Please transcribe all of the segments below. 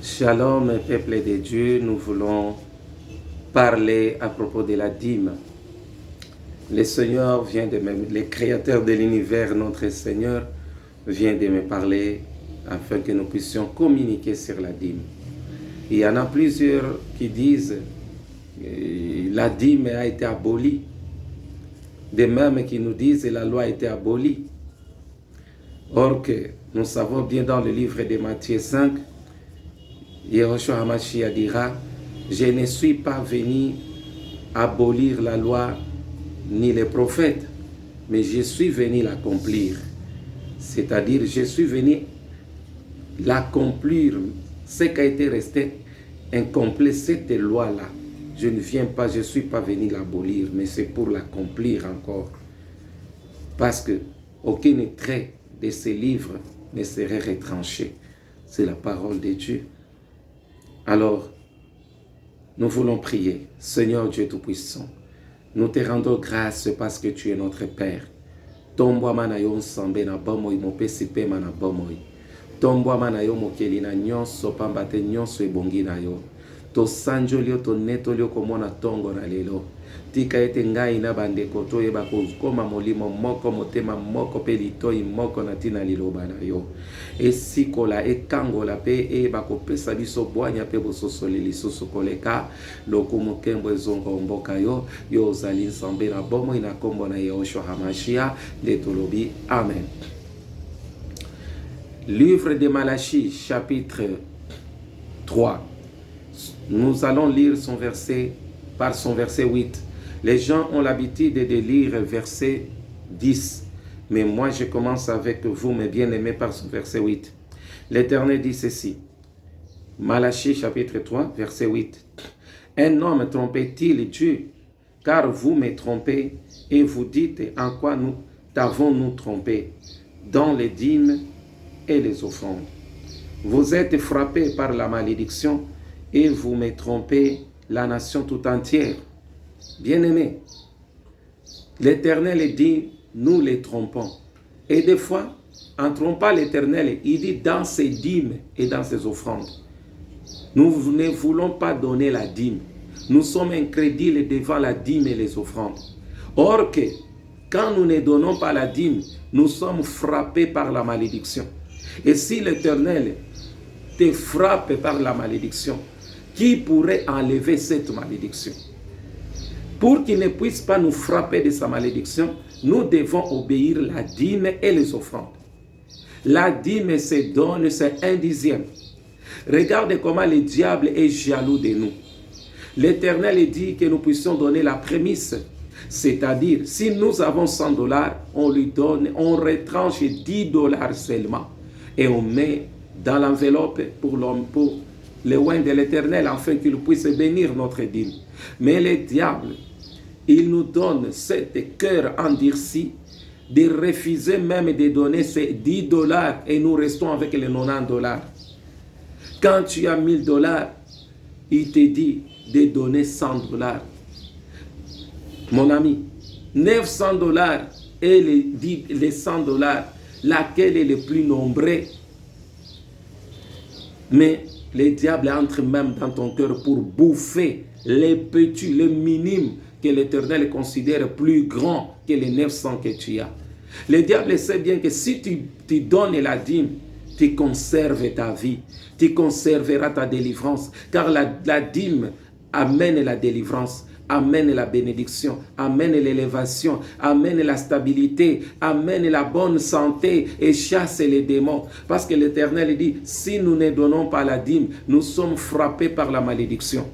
Shalom, peuple de Dieu, nous voulons parler à propos de la dîme. Le Seigneur vient de me, le Créateur de l'univers, notre Seigneur, vient de me parler afin que nous puissions communiquer sur la dîme. Il y en a plusieurs qui disent que la dîme a été abolie. Des mêmes qui nous disent que la loi a été abolie. Or que nous savons bien dans le livre de Matthieu 5, Yehoshua HaMashiach dira, je ne suis pas venu abolir la loi ni les prophètes, mais je suis venu l'accomplir. C'est-à-dire, je suis venu l'accomplir, ce qui a été resté incomplet, cette loi-là. Je ne viens pas, je ne suis pas venu l'abolir, mais c'est pour l'accomplir encore. Parce que aucun trait de ces livres ne serait retranché. C'est la parole de Dieu. Alors, nous voulons prier. Seigneur Dieu Tout-Puissant, nous te rendons grâce parce que tu es notre Père. Tombwa manayo nsambe na bomoi mopesi pe mana bomoi. Tombwa manayo mokeli na nyonso pambate nyonso ebongi na yo. To sanjolio to netolio komona tongo na lelo. Tika ete ngai na bandeko to yeba kozikoma molimo moko motema moko pe litoi moko na tina liloba na yo. Esikola ekangola pe eba kopesa biso bwanya pe bososoli lisusu koleka loko mokembo ezongo mboka yo yo ozali nsambe na bomo ina kombo na Yehoshua HaMashiach nde tolobi amen. Livre de Malachie chapitre 3. Nous allons lire son verset par son verset 8. Les gens ont l'habitude de lire verset 10. Mais moi, je commence avec vous, mes bien-aimés, par son verset 8. L'Éternel dit ceci. Malachie chapitre 3, verset 8. Un homme trompait-il Dieu? Car vous me trompez et vous dites en quoi nous t'avons-nous trompé? Dans les dîmes et les offrandes. Vous êtes frappés par la malédiction et vous me trompez la nation tout entière. Bien-aimés, l'Éternel dit, nous les trompons. Et des fois, en trompant l'Éternel, il dit dans ses dîmes et dans ses offrandes. Nous ne voulons pas donner la dîme. Nous sommes incrédules devant la dîme et les offrandes. Or que, quand nous ne donnons pas la dîme, nous sommes frappés par la malédiction. Et si l'Éternel te frappe par la malédiction, qui pourrait enlever cette malédiction? Pour qu'il ne puisse pas nous frapper de sa malédiction, nous devons obéir la dîme et les offrandes. La dîme se donne, c'est 1/10. Regardez comment le diable est jaloux de nous. L'Éternel dit que nous puissions donner la prémisse. C'est-à-dire, si nous avons $100, on lui donne, on retranche $10 seulement. Et on met dans l'enveloppe pour le oint de l'Éternel, afin qu'il puisse bénir notre dîme. Mais le diable, il nous donne cet cœur endurci de refuser même de donner ces $10 et nous restons avec les $90. Quand tu as $1000, il te dit de donner $100. Mon ami, $900 et les $100, laquelle est le plus nombreux? Mais le diable entre même dans ton cœur pour bouffer les petits, les minimes que l'Éternel considère plus grands que les 900 que tu as. Le diable sait bien que si tu donnes la dîme, tu conserves ta vie, tu conserveras ta délivrance, car la dîme amène la délivrance, amène la bénédiction, amène l'élévation, amène la stabilité, amène la bonne santé et chasse les démons. Parce que l'Éternel dit, si nous ne donnons pas la dîme, nous sommes frappés par la malédiction.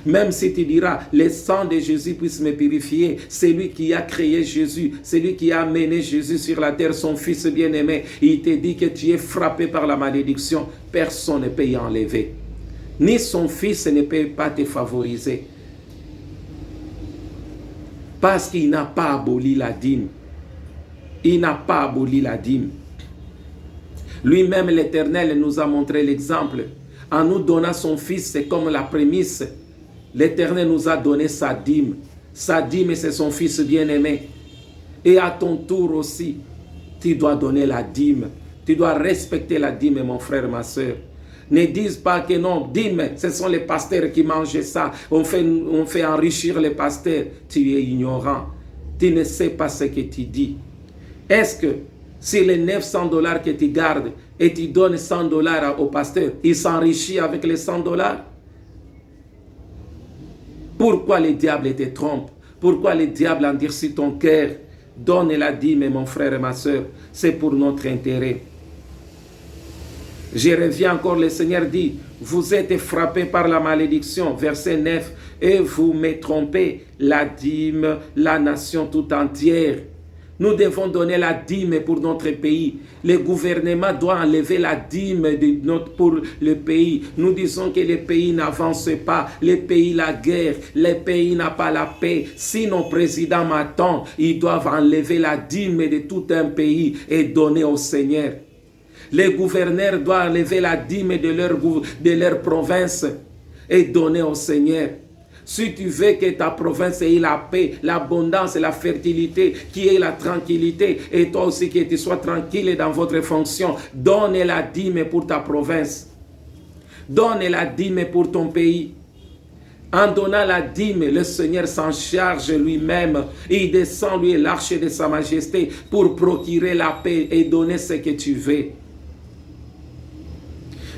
Même si tu diras, le sang de Jésus puisse me purifier, c'est lui qui a créé Jésus, c'est lui qui a amené Jésus sur la terre, son fils bien-aimé. Il te dit que tu es frappé par la malédiction, personne ne peut y enlever. Ni son fils ne peut pas te favoriser. Parce qu'il n'a pas aboli la dîme. Il n'a pas aboli la dîme. Lui-même, l'Éternel nous a montré l'exemple. En nous donnant son fils, c'est comme la prémisse. L'Éternel nous a donné sa dîme. Sa dîme, c'est son fils bien-aimé. Et à ton tour aussi, tu dois donner la dîme. Tu dois respecter la dîme, mon frère, ma soeur. Ne disent pas que non, dîme, ce sont les pasteurs qui mangent ça. On fait enrichir les pasteurs. Tu es ignorant. Tu ne sais pas ce que tu dis. Est-ce que si les $900 que tu gardes et tu donnes $100 au pasteur, il s'enrichit avec les $100? Pourquoi le diable te trompe? Pourquoi le diable endurcit ton cœur? Donne la dîme, mon frère et ma soeur. C'est pour notre intérêt. Je reviens encore, le Seigneur dit, vous êtes frappés par la malédiction, verset 9, et vous me trompez, la dîme, la nation tout entière. Nous devons donner la dîme pour notre pays. Le gouvernement doit enlever la dîme pour le pays. Nous disons que le pays n'avance pas. Le pays, la guerre. Le pays n'a pas la paix. Si nos présidents m'attendent, ils doivent enlever la dîme de tout un pays et donner au Seigneur. Les gouverneurs doivent enlever la dîme de leur province et donner au Seigneur. Si tu veux que ta province ait la paix, l'abondance, la fertilité, qui ait la tranquillité, et toi aussi que tu sois tranquille dans votre fonction, donne la dîme pour ta province. Donne la dîme pour ton pays. En donnant la dîme, le Seigneur s'en charge lui-même. Il descend, lui, l'arche de sa majesté pour procurer la paix et donner ce que tu veux.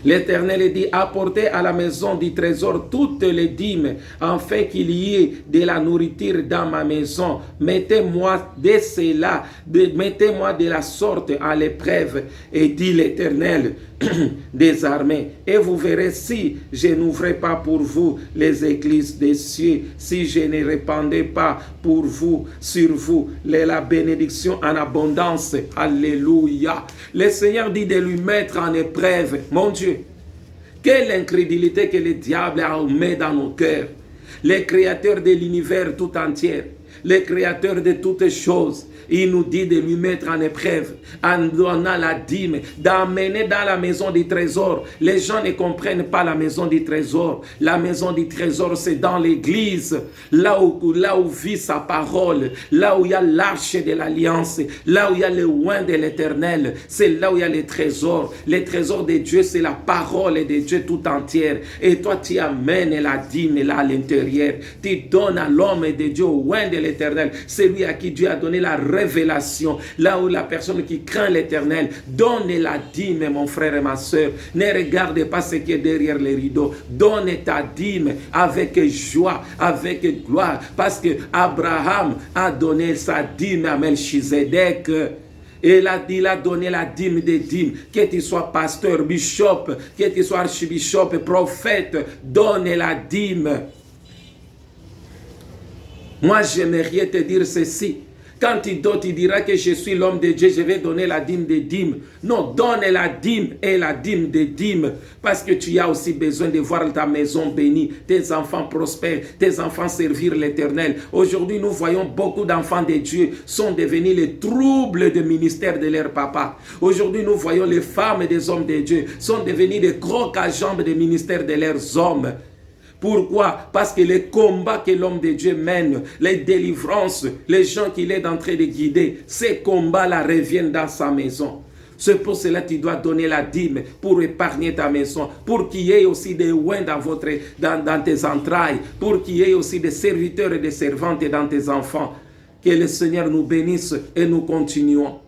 L'Éternel dit, apportez à la maison du trésor toutes les dîmes, afin qu'il y ait de la nourriture dans ma maison. Mettez-moi de cela, mettez-moi de la sorte à l'épreuve, et dit l'Éternel des armées. Et vous verrez si je n'ouvrais pas pour vous les églises des cieux, si je ne répandais pas pour vous, sur vous, la bénédiction en abondance. Alléluia. Le Seigneur dit de lui mettre en épreuve. Mon Dieu, quelle incrédulité que le diable a mis dans nos cœurs. Le créateur de l'univers tout entier, le créateur de toutes choses, il nous dit de lui mettre en épreuve, en donnant la dîme, d'amener dans la maison du trésor. Les gens ne comprennent pas la maison du trésor. La maison du trésor, c'est dans l'église, là où vit sa parole, là où il y a l'arche de l'alliance, là où il y a le oint de l'éternel. C'est là où il y a les trésors. Les trésors de Dieu, c'est la parole de Dieu tout entière. Et toi, tu amènes la dîme là à l'intérieur. Tu donnes à l'homme de Dieu, au oint de l'éternel. C'est lui à qui Dieu a donné la révélation, là où la personne qui craint l'éternel, donne la dîme, mon frère et ma soeur. Ne regarde pas ce qui est derrière les rideaux. Donne ta dîme avec joie, avec gloire, parce que Abraham a donné sa dîme à Melchizedek. Et il a donné la dîme des dîmes. Que tu sois pasteur, bishop, que tu sois archibishop, prophète, donne la dîme. Moi, j'aimerais te dire ceci. Quand tu donnes, tu diras que je suis l'homme de Dieu, je vais donner la dîme des dîmes. Non, donne la dîme et la dîme des dîmes. Parce que tu as aussi besoin de voir ta maison bénie, tes enfants prospères, tes enfants servir l'Éternel. Aujourd'hui, nous voyons beaucoup d'enfants de Dieu sont devenus les troubles de ministère de leur papa. Aujourd'hui, nous voyons les femmes et des hommes de Dieu sont devenus des crocs à jambes de ministère de leurs hommes. Pourquoi? Parce que les combats que l'homme de Dieu mène, les délivrances, les gens qu'il est en train de guider, ces combats-là reviennent dans sa maison. C'est pour cela que tu dois donner la dîme pour épargner ta maison, pour qu'il y ait aussi des oins dans tes entrailles, pour qu'il y ait aussi des serviteurs et des servantes dans tes enfants. Que le Seigneur nous bénisse et nous continuons.